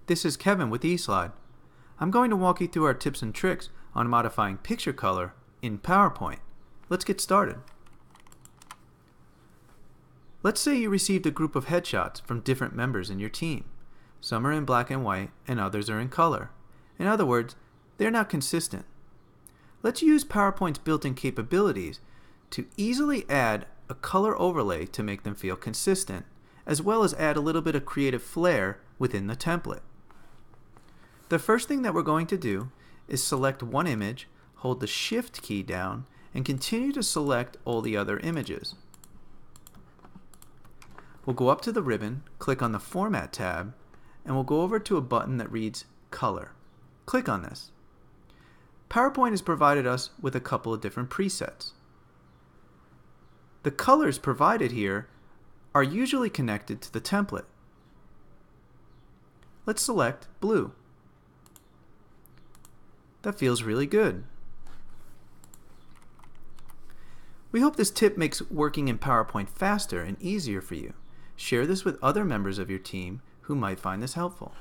this is Kevin with eSlide. I'm going to walk you through our tips and tricks on modifying picture color in PowerPoint. Let's get started. Let's say you received a group of headshots from different members in your team. Some are in black and white and others are in color. In other words, they're not consistent. Let's use PowerPoint's built-in capabilities to easily add a color overlay to make them feel consistent, as well as add a little bit of creative flair within the template. The first thing that we're going to do is select one image, hold the Shift key down, and continue to select all the other images. We'll go up to the ribbon, click on the Format tab, and we'll go over to a button that reads Color. Click on this. PowerPoint has provided us with a couple of different presets. The colors provided here are usually connected to the template. Let's select blue. That feels really good. We hope this tip makes working in PowerPoint faster and easier for you. Share this with other members of your team who might find this helpful.